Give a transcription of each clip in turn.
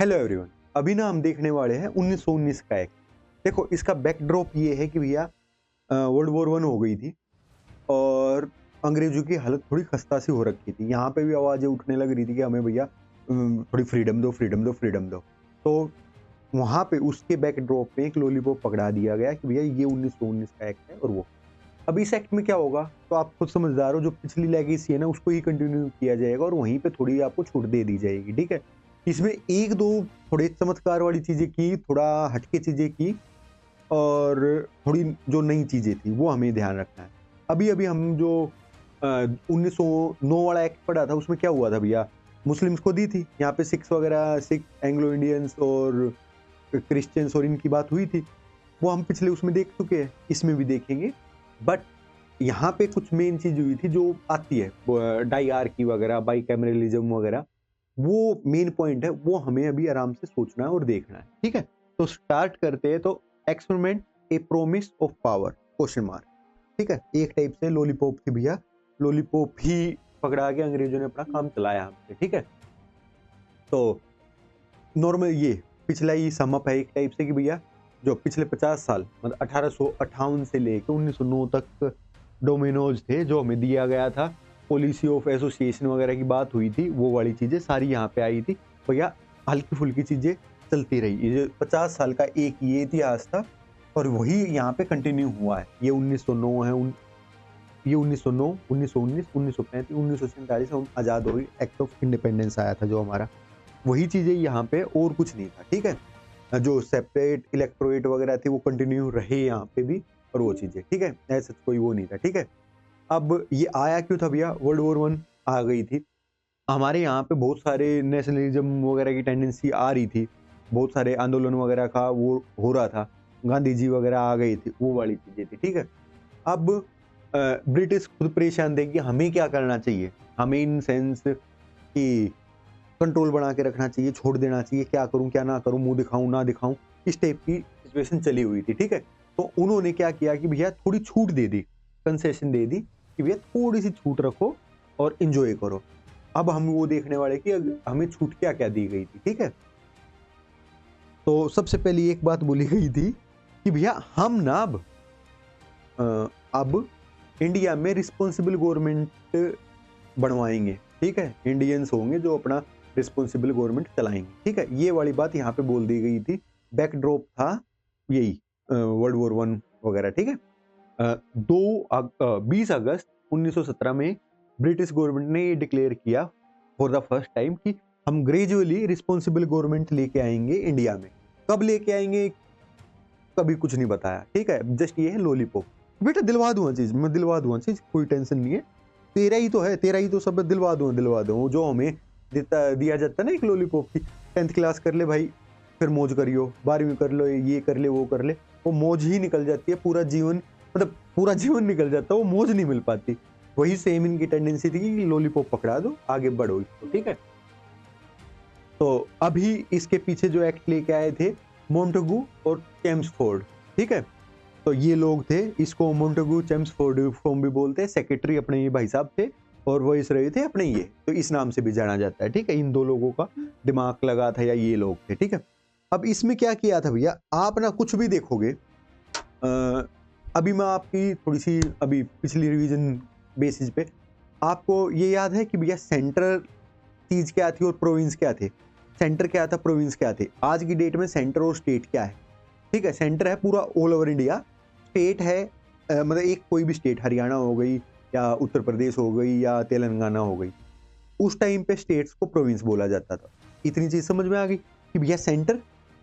Hello everyone. अभी ना हम देखने वाले हैं 1919 का एक्ट। देखो इसका बैकड्रॉप ये है कि भैया वर्ल्ड वॉर वन हो गई थी और अंग्रेजों की हालत थोड़ी खस्ता सी हो रखी थी। यहाँ पे भी आवाज़ें उठने लग रही थी कि हमें भैया थोड़ी फ्रीडम दो, फ्रीडम दो, फ्रीडम दो। तो वहाँ पे उसके बैकड्रॉप पे एक लॉलीपॉप पकड़ा दिया गया कि भैया ये 1919 का एक्ट है। और वो अब इस एक्ट में क्या होगा, तो आप खुद समझदार हो, जो पिछली लेगेसी है ना उसको ही कंटिन्यू किया जाएगा और वहीं पे थोड़ी आपको छूट दे दी जाएगी। ठीक है, इसमें एक दो थोड़े चमत्कार वाली चीजें की, थोड़ा हटके चीजें की और थोड़ी जो नई चीजें थी वो हमें ध्यान रखना है। अभी अभी हम जो 1909 वाला एक्ट पढ़ा था उसमें क्या हुआ था भैया, मुस्लिम्स को दी थी। यहाँ पे सिख्स वगैरह, सिख, एंग्लो इंडियंस और क्रिश्चियंस और इनकी बात हुई थी। वो हम पिछले उसमें देख चुके हैं, इसमें भी देखेंगे। बट यहाँ पे कुछ मेन चीज हुई थी जो आती है, डाइआर्की वगैरह, बाई कैमरलिज्म वगैरह, वो मेन पॉइंट है, वो हमें अभी आराम से सोचना है और देखना है। ठीक है, तो स्टार्ट करते हैं। तो experiment A promise of power question mark. ठीक है, एक टाइप से लॉलीपॉप थी भैया, लॉलीपॉप ही पकड़ा के अंग्रेजों ने अपना काम चलाया हमसे। ठीक है, तो नॉर्मल ये पिछला ही समअप है एक टाइप से कि भैया जो पिछले 50 साल मतलब 1858 से लेकर 1909 तक डोमिनोज थे जो हमें दिया गया था, पॉलिसी ऑफ एसोसिएशन वगैरह की बात हुई थी, वो वाली चीजें सारी यहाँ पे आई थी भैया। हल्की फुल्की चीजें चलती रही। ये जो 50 साल का एक ये इतिहास था और वही यहाँ पे कंटिन्यू हुआ है। ये 1909 है, ये 1909, 1919, 1935, 1947 हम आजाद हो गए, एक्ट ऑफ इंडिपेंडेंस आया था जो हमारा, वही चीजें यहाँ पे, और कुछ नहीं था। ठीक है, जो सेपरेट इलेक्टोरेट वगैरह थे वो कंटिन्यू रहे यहाँ पे भी, और वो चीजें। ठीक है, ऐसा कोई वो नहीं था। ठीक है, अब ये आया क्यों था भैया, वर्ल्ड वॉर वन आ गई थी, हमारे यहाँ पे बहुत सारे नेशनलिज्म वगैरह की टेंडेंसी आ रही थी, बहुत सारे आंदोलन वगैरह का वो हो रहा था, गांधी जी वगैरह आ गई थी, वो वाली चीजें थी। ठीक है, अब ब्रिटिश खुद परेशान थे कि हमें क्या करना चाहिए, हमें इन सेंस कि कंट्रोल बना के रखना चाहिए, छोड़ देना चाहिए, क्या करूं क्या ना करूं, मुंह दिखाऊं ना दिखाऊं, इस टाइप की सिचुएशन चली हुई थी। ठीक है, तो उन्होंने क्या किया कि भैया थोड़ी छूट दे दी, कंसेशन दे दी कि भैया थोड़ी सी छूट रखो और एंजॉय करो। अब हम वो देखने वाले कि हमें छूट क्या क्या दी गई थी। ठीक है, तो सबसे पहले एक बात बोली गई थी कि भैया हम ना अब इंडिया में रिस्पॉन्सिबल गवर्नमेंट बनवाएंगे। ठीक है, इंडियंस होंगे जो अपना रिस्पॉन्सिबल गवर्नमेंट चलाएंगे। ठीक है, ये वाली बात यहाँ पे बोल दी गई थी, बैकड्रॉप था यही वर्ल्ड वॉर वन वगैरह। ठीक है, 20 अगस्त 1917 में ब्रिटिश गवर्नमेंट ने ये डिक्लेयर किया फॉर द फर्स्ट टाइम कि हम ग्रेजुअली रिस्पॉन्सिबल गवर्नमेंट लेके आएंगे इंडिया में। कब लेके आएंगे कभी कुछ नहीं बताया। ठीक है, जस्ट ये है लॉलीपॉप। बेटा दिलवा दूंगा चीज, मैं दिलवा दूंगा चीज, कोई टेंशन नहीं है, तेरा ही तो है, तेरा ही तो सब, दिलवा दूंगा। जो हमें दिया जाता है ना एक लॉलीपॉप की, 10th क्लास कर ले भाई, फिर मौज करियो, 12वीं कर लो, ये कर ले वो कर ले, वो मौज ही निकल जाती है, पूरा जीवन मतलब पूरा जीवन निकल जाता है, वो मौज नहीं मिल पाती। वही सेम इनकी टेंडेंसी थी कि लॉलीपॉप पकड़ा दो, आगे बढ़ो इसको। ठीक है, तो अभी इसके पीछे जो एक्ट लेके आए थे मोंटेगू और चेम्सफोर्ड। ठीक है, तो ये लोग थे, इसको मोंटेगू चेम्सफोर्ड रिफॉर्म भी बोलते हैं, सेक्रेटरी अपने ये भाई साहब थे और वो इस रहे थे अपने ये, तो इस नाम से भी जाना जाता है। ठीक है, इन दो लोगों का दिमाग लगा था या ये लोग थे। ठीक है, अब इसमें क्या किया था भैया, आप ना कुछ भी देखोगे, अभी मैं आपकी थोड़ी सी अभी पिछली रिवीजन बेसिस पे, आपको ये याद है कि भैया सेंट्रल चीज क्या थी और प्रोविंस क्या थे, सेंटर क्या था, प्रोविंस क्या थे। आज की डेट में सेंटर और स्टेट क्या है। ठीक है, सेंटर है पूरा ऑल ओवर इंडिया, स्टेट है मतलब एक कोई भी स्टेट, हरियाणा हो गई या उत्तर प्रदेश हो गई या तेलंगाना हो गई, उस टाइम पे स्टेट्स को प्रोविंस बोला जाता था। इतनी चीज समझ में आ गई कि भैया सेंटर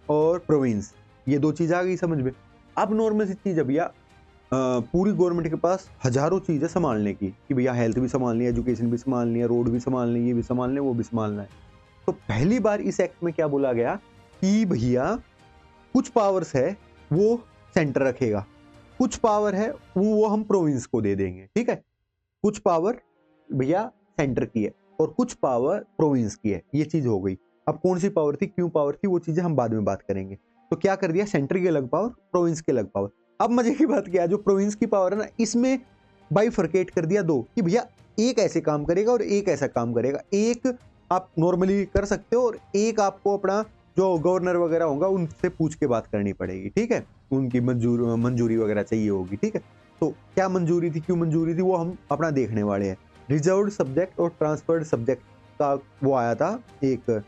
और प्रोविंस, ये दो चीज आ गई समझ में। अब नॉर्मल सी चीज है भैया, पूरी गवर्नमेंट के पास हजारों चीजें संभालने की, कि भैया हेल्थ भी संभालनी है, एजुकेशन भी संभालनी है, रोड भी संभालनी है, ये भी संभालना है, वो भी संभालना है। तो पहली बार इस एक्ट में क्या बोला गया कि भैया कुछ पावर्स है वो सेंटर रखेगा, कुछ पावर है वो हम प्रोविंस को दे देंगे। ठीक है, कुछ पावर भैया सेंटर की है और कुछ पावर प्रोविंस की है, ये चीज हो गई। अब कौन सी पावर थी, क्यों पावर थी, वो चीजें हम बाद में बात करेंगे। तो क्या कर दिया, सेंटर की अलग पावर, प्रोविंस की अलग पावर। अब मजे की बात क्या है, जो प्रोविंस की पावर है ना, इसमें बाइफरकेट कर दिया दो, कि भैया एक ऐसे काम करेगा और एक ऐसा काम करेगा। एक आप नॉर्मली कर सकते हो और एक आपको अपना जो गवर्नर वगैरह होगा उनसे पूछ के बात करनी पड़ेगी, ठीक है, उनकी मंजूरी वगैरह चाहिए होगी, ठीक है। तो क्या मंजूरी थी, क्यों मंजूरी थी, वो हम अपना देखने वाले हैं। रिजर्व्ड सब्जेक्ट और ट्रांसफर्ड सब्जेक्ट का वो आया था एक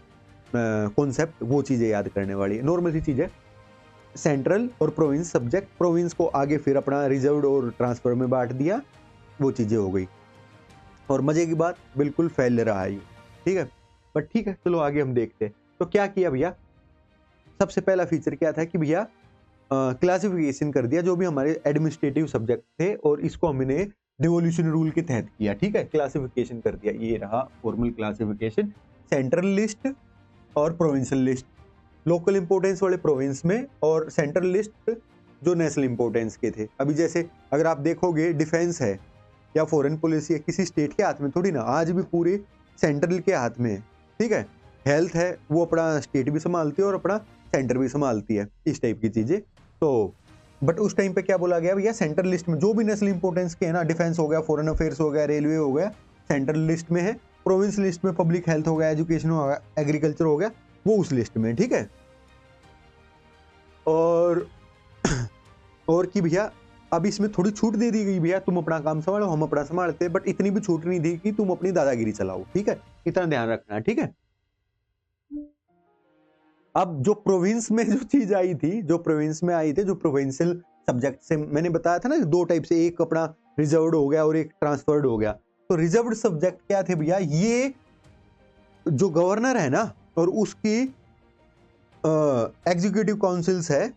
कॉन्सेप्ट, वो चीजें याद करने वाली है, नॉर्मल सी चीज है। सेंट्रल और प्रोविंस सब्जेक्ट, प्रोविंस को आगे फिर अपना रिजर्व्ड और ट्रांसफर में बांट दिया, वो चीजें हो गई। और मजे की बात, बिल्कुल फेल रहा है ये, ठीक है, बट ठीक है, चलो आगे हम देखते हैं। तो क्या किया भैया, सबसे पहला फीचर क्या था कि भैया क्लासिफिकेशन कर दिया जो भी हमारे एडमिनिस्ट्रेटिव सब्जेक्ट थे, और इसको हमने डिवोल्यूशन रूल के तहत किया, ठीक है, क्लासिफिकेशन कर दिया। ये रहा फॉर्मल क्लासिफिकेशन, सेंट्रल लिस्ट और प्रोविंशियल लिस्ट, लोकल इंपोर्टेंस वाले प्रोविंस में, और सेंट्रल लिस्ट जो नेशनल इंपोर्टेंस के थे। अभी जैसे अगर आप देखोगे डिफेंस है या फॉरेन पॉलिसी है, किसी स्टेट के हाथ में थोड़ी ना, आज भी पूरे सेंट्रल के हाथ में है, ठीक है। हेल्थ है, वो अपना स्टेट भी संभालती है और अपना सेंटर भी संभालती है, इस टाइप की चीजें। तो बट उस टाइम पे क्या बोला गया भैया, सेंट्रल लिस्ट में जो भी नेशनल इंपोर्टेंस के है ना, डिफेंस हो गया, फॉरेन अफेयर्स हो गया, रेलवे हो गया, सेंट्रल लिस्ट में है। प्रोविंस लिस्ट में पब्लिक हेल्थ हो गया, एजुकेशन हो गया, एग्रीकल्चर हो गया, वो उस लिस्ट में, ठीक है। और और कि भैया अब इसमें थोड़ी छूट दे दी गई, भैया तुम अपना काम संभालो, हम अपना संभालते, बट इतनी भी छूट नहीं दी कि तुम अपनी दादागिरी चलाओ, ठीक है, इतना ध्यान रखना, ठीक है। अब जो प्रोविंस में जो चीज आई थी, जो प्रोविंस में आई थी, जो प्रोविंशियल सब्जेक्ट से मैंने बताया था ना, दो टाइप से, एक अपना रिजर्व्ड हो गया और एक ट्रांसफर्ड हो गया। तो रिजर्व्ड सब्जेक्ट क्या थे भैया, ये जो गवर्नर है ना और उसकी एग्जीक्यूटिव काउंसिल्स है,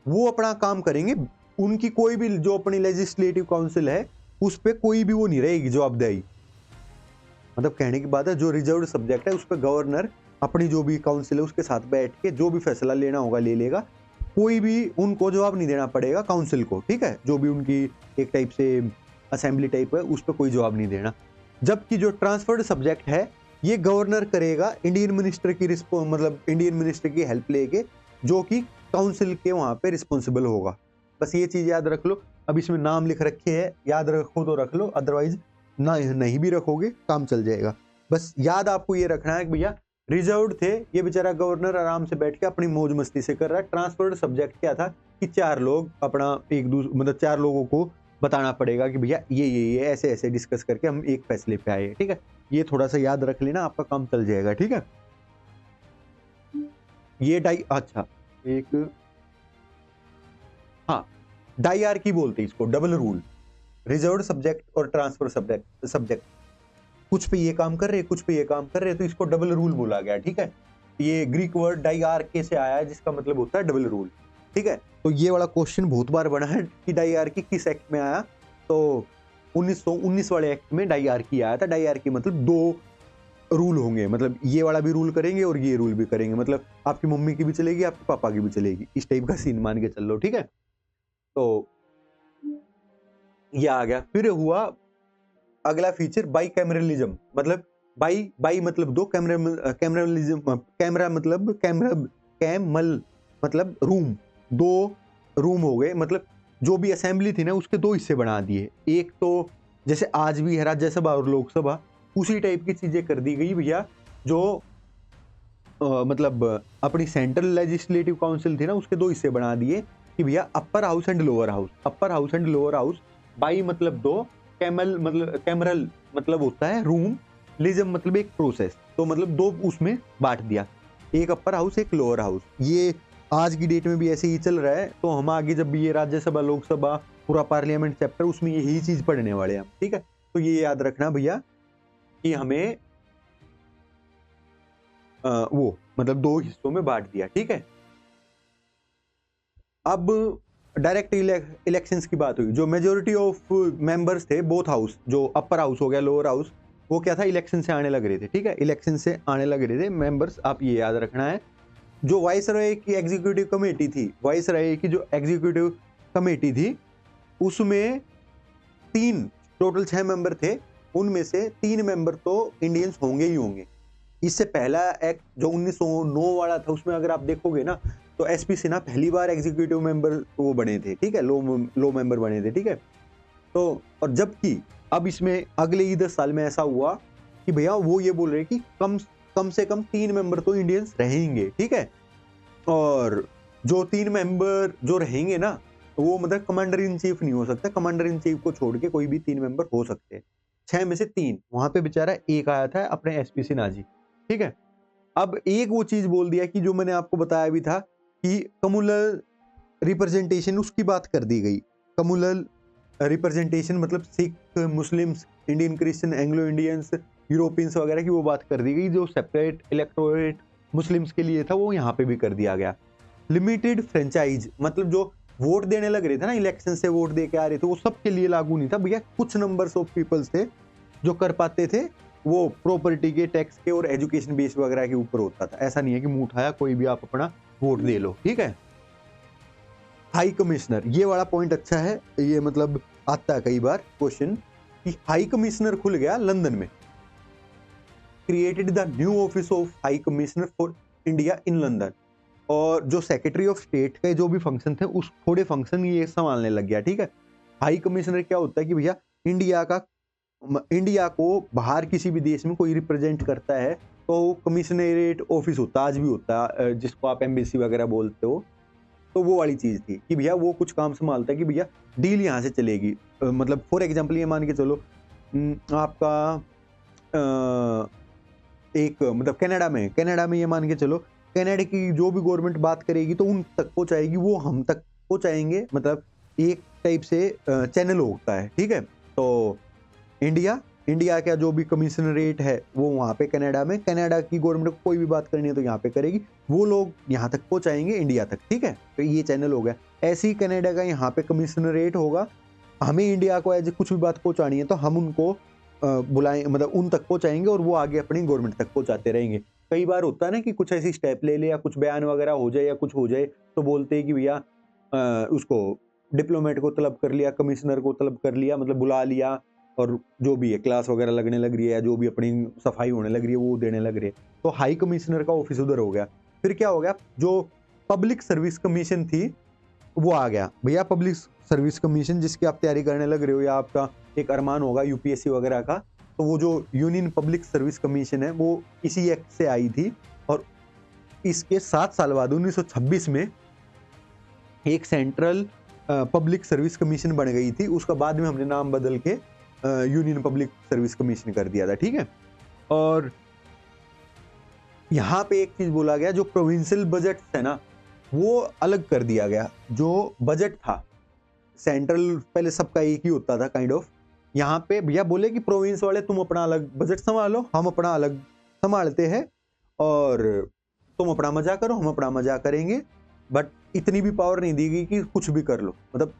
वो अपना काम करेंगे, उनकी कोई भी जो अपनी लेजिस्लेटिव काउंसिल है उस पर कोई भी वो नहीं रहेगी जवाबदेही। मतलब कहने की बात है, जो रिजर्व्ड सब्जेक्ट है उस पर गवर्नर अपनी जो भी काउंसिल है उसके साथ बैठ के जो भी फैसला लेना होगा ले लेगा, कोई भी उनको जवाब नहीं देना पड़ेगा काउंसिल को, ठीक है, जो भी उनकी एक टाइप से असेंबली टाइप है उस पर कोई जवाब नहीं देना। जबकि जो ट्रांसफर्ड सब्जेक्ट है ये गवर्नर करेगा इंडियन मिनिस्टर की मतलब इंडियन मिनिस्टर की हेल्प लेके, जो कि काउंसिल के वहां पे रिस्पॉन्सिबल होगा। बस ये चीज याद रख लो। अब इसमें नाम लिख रखे हैं, याद रखो तो रख लो, अदरवाइज ना नहीं भी रखोगे काम चल जाएगा। बस याद आपको ये रखना है कि भैया रिजर्व्ड थे, ये बेचारा गवर्नर आराम से बैठ के अपनी मौज मस्ती से कर रहा है। ट्रांसफर्ड सब्जेक्ट क्या था कि चार लोग अपना एक दूसरे मतलब चार लोगों को बताना पड़ेगा कि भैया ये ऐसे ऐसे डिस्कस करके हम एक फैसले पे आए, ठीक है। ये थोड़ा सा याद रख लेना, आपका काम चल जाएगा, ठीक है। ये अच्छा एक हाँ डाईआरकी बोलते हैं इसको, डबल रूल, रिजर्व्ड सब्जेक्ट और ट्रांसफर सब्जेक्ट कुछ पे ये काम कर रहे हैं, कुछ पे ये काम कर रहे हैं, तो इसको डबल रूल बोला गया, ठीक है। ये ग्रीक वर्ड डाईआरके से आया है जिसका मतलब होता है डबल रूल, ठीक है। तो ये वाला क्वेश्चन बहुत बार बना है कि डाईआरकी किस एक्ट में आया, तो 1919 वाले एक्ट में डाईआरकी आया था। डाईआरकी मतलब दो रूल होंगे, मतलब ये वाला भी रूल करेंगे और ये रूल भी करेंगे, मतलब आपकी मम्मी की भी चलेगी आपके पापा की भी चलेगी, इस टाइप का सीन मान के चल लो, ठीक है। तो ये आ गया। फिर हुआ अगला फीचर बाई कैमरलिज्म, मतलब बाई मतलब दो, कैमरलिज्म कैमरा मतलब कैमल मतलब रूम, दो रूम हो गए, मतलब जो भी असेंबली थी ना उसके दो हिस्से बना दिए। एक तो जैसे आज भी है राज्यसभा और लोकसभा, उसी टाइप की चीजें कर दी गई भैया। जो मतलब अपनी सेंट्रल लेजिस्लेटिव काउंसिल थी ना उसके दो हिस्से बना दिए कि भैया upper house and lower house. Upper house and lower house, by मतलब दो, कैमरल मतलब होता है रूम, लिज्म मतलब एक प्रोसेस, तो मतलब दो उसमें बांट दिया, एक अपर हाउस एक लोअर हाउस। ये आज की डेट में भी ऐसे ही चल रहा है। तो हम आगे जब भी ये राज्यसभा लोकसभा पूरा पार्लियामेंट चैप्टर उसमें यही चीज पढ़ने वाले हैं, ठीक है। तो ये याद रखना भैया कि हमें वो मतलब दो हिस्सों में बांट दिया, ठीक है। अब डायरेक्ट इलेक्शंस की बात हुई, जो मेजोरिटी ऑफ मेंबर्स थे बोथ हाउस, जो अपर हाउस हो गया लोअर हाउस, वो क्या था इलेक्शन से आने लग रहे थे, ठीक है, इलेक्शन से आने लग रहे थे मेंबर्स। आप ये याद रखना है। जो वाइसरॉय की एग्जीक्यूटिव कमेटी थी, वाइसरॉय की जो एग्जीक्यूटिव कमेटी थी उसमें टोटल 6 मेंबर थे, उनमें से 3 मेंबर तो इंडियंस होंगे ही होंगे। इससे पहला एक्ट जो 1909 वाला था उसमें अगर आप देखोगे ना तो एसपी सिन्हा पहली बार एग्जीक्यूटिव मेंबर वो बने थे, ठीक है, लो मेंबर बने थे, ठीक है। तो और जबकि अब इसमें अगले ही 10 साल में ऐसा हुआ कि भैया वो ये बोल रहे कि कम से कम 3 मेंबर तो इंडियंस रहेंगे, ठीक है। और जो 3 मेंबर जो रहेंगे ना, वो मतलब कमांडर इन चीफ नहीं हो सकता, कमांडर इन चीफ को छोड़ के कोई भी 3 मेंबर हो सकते हैं। 6 में से 3 वहाँ पे बेचारा एक आया था अपने एसपी सिन्हा जी, ठीक है? अब एक वो चीज़ बोल दिया कि जो मैंने आपको बताया भी था कि कम्युनल रिप्रेजेंटेशन उसकी बात कर दी गई। कम्युनल रिप्रेजेंटेशन मतलब Sikh, Muslims, Indian Christian, Anglo Indians, Europeans वगैरह की वो बात कर दी गई। जो सेपरेट इलेक्टोरेट मुस्लिम्स के लिए था वो यहाँ पे भी कर दिया गया। लिमिटेड फ्रेंचाइज मतलब जो वोट देने लग रहे थे ना, इलेक्शन से वोट दे के आ रहे थे, वो सबके लिए लागू नहीं था भैया। कुछ नंबर्स ऑफ पीपल्स थे जो कर पाते थे, वो प्रॉपर्टी के, टैक्स के और एजुकेशन बेस वगैरह के ऊपर होता था। ऐसा नहीं है कि मुंह उठाया कोई भी आप अपना वोट दे लो, ठीक है। हाई कमिश्नर, ये वाला पॉइंट अच्छा है, ये मतलब आता है कई बार क्वेश्चन कि हाई कमिश्नर खुल गया लंदन में। Created the new office of high commissioner for India in London. और जो सेक्रेटरी ऑफ स्टेट के जो भी फंक्शन थे, उस थोड़े फंक्शन ये संभालने लग गया, ठीक है। हाई कमिश्नर क्या होता है कि भैया इंडिया को बाहर किसी भी देश में कोई रिप्रेजेंट करता है तो कमिश्नरेट ऑफिस होता है, आज भी होता है, जिसको आप एम्बेसी वगैरह बोलते हो। तो वो वाली चीज थी कि भैया वो कुछ काम संभालता है कि भैया डील यहाँ से चलेगी। मतलब फॉर एग्जाम्पल ये मान के चलो, आपका एक मतलब कनाडा में ये मान के चलो, कनाडा की जो भी गवर्नमेंट बात करेगी तो उन तक पहुंचाएगी, वो हम तक पहुंचाएंगे। मतलब एक टाइप से चैनल होता है, ठीक है। तो इंडिया का जो भी कमिश्नरेट है वो वहाँ पे कनाडा में, कनाडा की गवर्नमेंट को कोई भी बात करनी है तो यहाँ पे करेगी, वो लोग यहाँ तक पहुँचाएंगे इंडिया तक, ठीक है। तो ये चैनल हो गया। ऐसे ही कनाडा का यहाँ पे कमिश्नरेट होगा, हमें इंडिया को एज कुछ भी बात पहुँचानी है तो हम उनको बुलाएं, मतलब उन तक पहुँचाएंगे और वो आगे अपनी गवर्नमेंट तक पहुँचाते रहेंगे। कई बार होता है ना कि कुछ ऐसी स्टेप ले ले या कुछ बयान वगैरह हो जाए या कुछ हो जाए तो बोलते हैं कि भैया उसको डिप्लोमेट को तलब कर लिया, कमिश्नर को तलब कर लिया, मतलब बुला लिया, और जो भी है क्लास वगैरह लगने लग रही है या जो भी अपनी सफाई होने लग रही है वो देने लग रही है। तो हाई कमिश्नर का ऑफिस उधर हो गया। फिर क्या हो गया, जो पब्लिक सर्विस कमीशन थी वो आ गया। भैया पब्लिक सर्विस कमीशन जिसकी आप तैयारी करने लग रहे हो या आपका एक अरमान होगा यूपीएससी वगैरह का, तो वो जो यूनियन पब्लिक सर्विस कमीशन है वो इसी एक्ट से आई थी। और इसके 7 साल बाद 1926 में एक सेंट्रल पब्लिक सर्विस कमीशन बन गई थी। उसका बाद में हमने नाम बदल के यूनियन पब्लिक सर्विस कमीशन कर दिया था, ठीक है। और यहाँ पे एक चीज बोला गया, जो प्रोविंशियल बजट है ना वो अलग कर दिया गया। जो बजट था सेंट्रल पहले सबका एक ही होता था काइंड ऑफ, यहाँ पे भैया बोले कि प्रोविंस वाले तुम अपना अलग बजट संभालो, हम अपना अलग संभालते हैं, और तुम अपना मजा करो, हम अपना मजा करेंगे। बट इतनी भी पावर नहीं दी गई कि कुछ भी कर लो, मतलब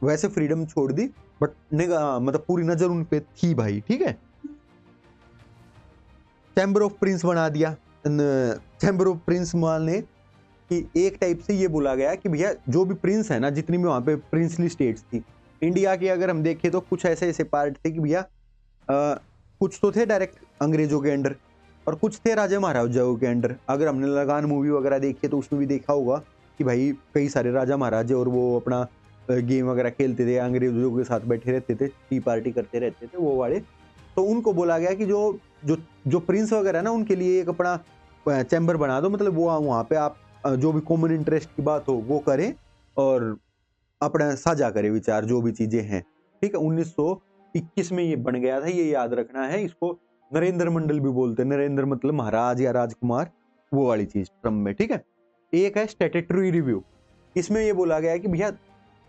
वैसे फ्रीडम छोड़ दी, बट मतलब पूरी नजर उन पे थी भाई, ठीक है। चैम्बर ऑफ प्रिंस बना दिया। चैम्बर ऑफ प्रिंस माने कि एक टाइप से ये बोला गया कि भैया जो भी प्रिंस है ना, जितनी भी वहां पे प्रिंसली स्टेट्स थी इंडिया की, अगर हम देखें तो कुछ ऐसे ऐसे पार्ट थे कि भैया कुछ तो थे डायरेक्ट अंग्रेजों के अंडर और कुछ थे राजा महाराजाओं के अंडर। अगर हमने लगान मूवी वगैरह देखी तो उसमें भी देखा होगा कि भाई कई सारे राजा महाराजे और वो अपना गेम वगैरह खेलते थे, अंग्रेजों के साथ बैठे रहते थे, टी पार्टी करते रहते थे वो वाले। तो उनको बोला गया कि जो जो जो प्रिंस वगैरह ना उनके लिए एक अपना चैम्बर बना दो, मतलब वो वहाँ पे आप जो भी कॉमन इंटरेस्ट की बात हो वो करें और अपना साझा करें विचार, जो भी चीजें हैं, ठीक है। 1921 में ये बन गया था, ये याद रखना है। इसको नरेंद्र मंडल भी बोलते हैं, नरेंद्र मतलब महाराज या राजकुमार, वो वाली चीज क्रम में, ठीक है। एक है स्टैट्यूटरी रिव्यू। इसमें ये बोला गया है कि भैया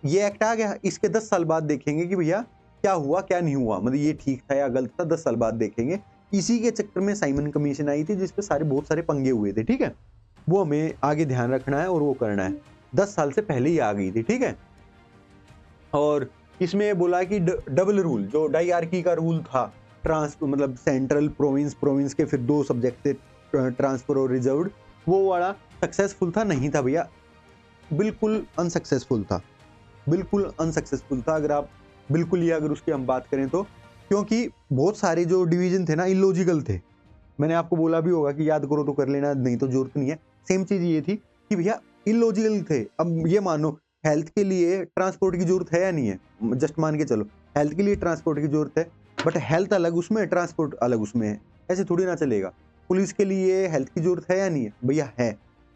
ये एक्ट आ गया, इसके 10 साल बाद देखेंगे कि भैया क्या हुआ क्या नहीं हुआ, मतलब ये ठीक था या गलत था, 10 साल बाद देखेंगे। इसी के चक्कर में साइमन कमीशन आई थी जिसपे बहुत सारे पंगे हुए थे, ठीक है। वो हमें आगे ध्यान रखना है और वो करना है। 10 साल से पहले ही आ गई थी, ठीक है। और इसमें बोला कि डबल रूल, जो डायआर्की का रूल था, मतलब सेंट्रल प्रोविंस के फिर 2 सब्जेक्ट थे, ट्रांसफर और रिजर्व्ड, वो वाला सक्सेसफुल था नहीं था भैया, बिल्कुल अनसक्सेसफुल था, बिल्कुल अनसक्सेसफुल था। अगर आप बिल्कुल ही अगर उसकी हम बात करें तो, क्योंकि बहुत सारे जो डिवीजन थे ना इलॉजिकल थे। मैंने आपको बोला भी होगा कि याद करो तो कर लेना, नहीं तो जरूरत नहीं है। सेम चीज ये थी कि भैया इलॉजिकल थे। अब ये मानो हेल्थ के लिए ट्रांसपोर्ट की जरूरत है या नहीं है, जस्ट मान के चलो हेल्थ के लिए ट्रांसपोर्ट की जरूरत है, बट हेल्थ अलग उसमें ट्रांसपोर्ट अलग उसमें है, ऐसे थोड़ी ना चलेगा। पुलिस के लिए हेल्थ की जरूरत है या नहीं है, भैया है।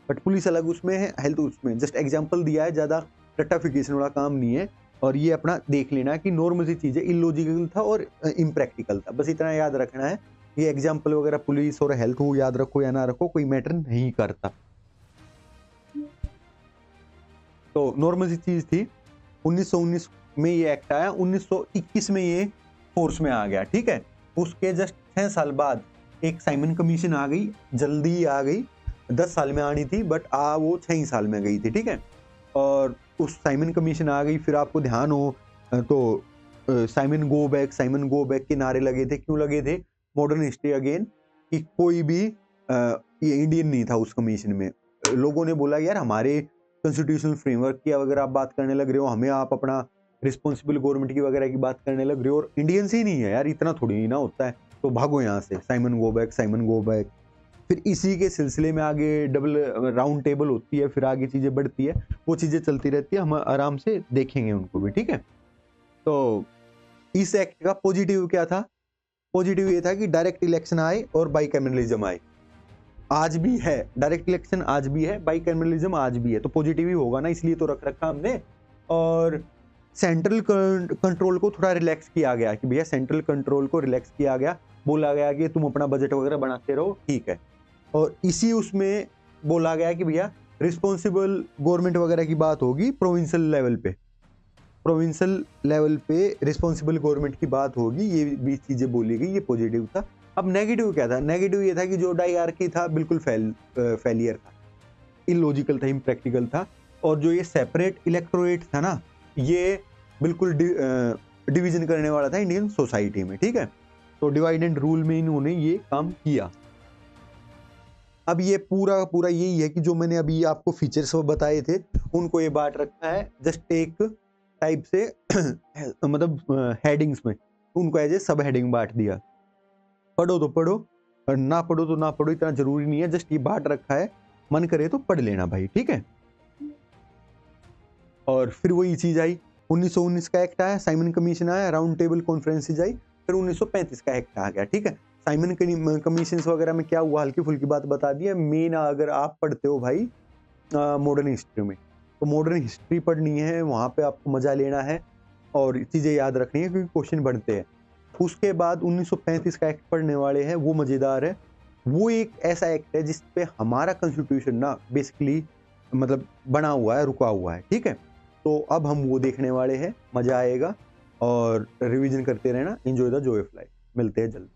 बट पुलिस अलग उसमें है, हेल्थ उसमें, जस्ट एग्जाम्पल दिया है, ज़्यादा रट्टाफिकेशन वाला काम नहीं है। और ये अपना देख लेना है कि नॉर्मल सी चीज़ है, इलॉजिकल था और इम्प्रैक्टिकल था, बस इतना याद रखना है। ये एग्जाम्पल वगैरह पुलिस और हेल्थ को याद रखो या ना रखो, कोई मैटर नहीं करता। तो नॉर्मल सी चीज़ थी। 1919 में ये एक्ट आया, 1921 में ये फोर्स में आ गया, ठीक है। उसके जस्ट 6 साल बाद एक साइमन कमीशन आ गई, जल्दी आ गई, 10 साल में आनी थी बट वो 6 ही साल में गई थी, ठीक है। और उस साइमन कमीशन आ गई, फिर आपको ध्यान हो तो साइमन गो बैक के नारे लगे थे। क्यों लगे थे? मॉडर्न हिस्ट्री अगेन, कि कोई भी ये इंडियन नहीं था उस कमीशन में। लोगों ने बोला यार हमारे कॉन्स्टिट्यूशनल फ्रेमवर्क की अगर आप बात करने लग रहे हो, हमें आप अपना रिस्पॉन्सिबल गवर्नमेंट की वगैरह की बात करने लग रहे हो, और इंडियंस ही नहीं है यार, इतना थोड़ी ना होता है, तो भागो यहाँ से, साइमन गो बैक। फिर इसी के सिलसिले में आगे डबल राउंड टेबल होती है, फिर आगे चीज़ें बढ़ती है, वो चीज़ें चलती रहती है, हम आराम से देखेंगे उनको भी, ठीक है। तो इस एक्ट का पॉजिटिव क्या था? पॉजिटिव ये था कि डायरेक्ट इलेक्शन आए और बाइकैमरलिज्म आए। आज भी है, डायरेक्ट इलेक्शन आज भी है, बाइकैमरलिज्म आज भी है, तो पॉजिटिव ही होगा ना, इसलिए तो रख रखा हमने। और सेंट्रल कंट्रोल को थोड़ा रिलैक्स किया गया कि भैया सेंट्रल कंट्रोल को रिलैक्स किया गया, बोला गया कि तुम अपना बजट वगैरह बनाते रहो, ठीक है। और इसी उसमें बोला गया कि भैया रिस्पॉन्सिबल गवर्नमेंट वगैरह की बात होगी प्रोविंशियल लेवल पे, प्रोविंशियल लेवल पे रिस्पॉन्सिबल गवर्नमेंट की बात होगी, ये भी चीज़ें बोली गई, ये पॉजिटिव था। अब नेगेटिव क्या था? नेगेटिव ये था कि जो डायआर्की था बिल्कुल फेलियर था, इलॉजिकल था, इम्प्रैक्टिकल था। और जो ये सेपरेट इलेक्टोरेट था ना, ये बिल्कुल डिवीजन करने वाला था इंडियन सोसाइटी में, ठीक है। तो डिवाइड एंड रूल में इन्होंने ये काम किया। अब ये पूरा पूरा यही है कि जो मैंने अभी आपको फीचर्स बताए थे उनको ये बांट रखा है जस्ट एक टाइप से मतलब हेडिंग्स में, उनको एज ए सब हेडिंग बांट दिया। पढ़ो तो पढ़ो और ना पढ़ो तो ना पढ़ो, इतना जरूरी नहीं है, जस्ट ये बांट रखा है, मन करे तो पढ़ लेना भाई, ठीक है। और फिर वही चीज आई, 1919 का एक्ट आया, साइमन कमीशन आया, राउंड टेबल कॉन्फ्रेंसेज आई, फिर 1935 का एक्ट आ गया, ठीक है। साइमन कमीशन वगैरह में क्या हुआ, हल्की फुल्की बात बता दी है। मेन अगर आप पढ़ते हो भाई मॉडर्न हिस्ट्री में, तो मॉडर्न हिस्ट्री पढ़नी है, वहाँ पे आपको मजा लेना है और चीज़ें याद रखनी है, क्योंकि क्वेश्चन बढ़ते हैं। उसके बाद 1935 का एक्ट पढ़ने वाले हैं, वो मज़ेदार है। वो एक ऐसा एक्ट है जिस पे हमारा कॉन्स्टिट्यूशन ना बेसिकली मतलब बना हुआ है, रुका हुआ है, ठीक है। तो अब हम वो देखने वाले हैं, मज़ा आएगा और रिवीजन करते रहना। Enjoy the Joy of life. मिलते हैं जल्द।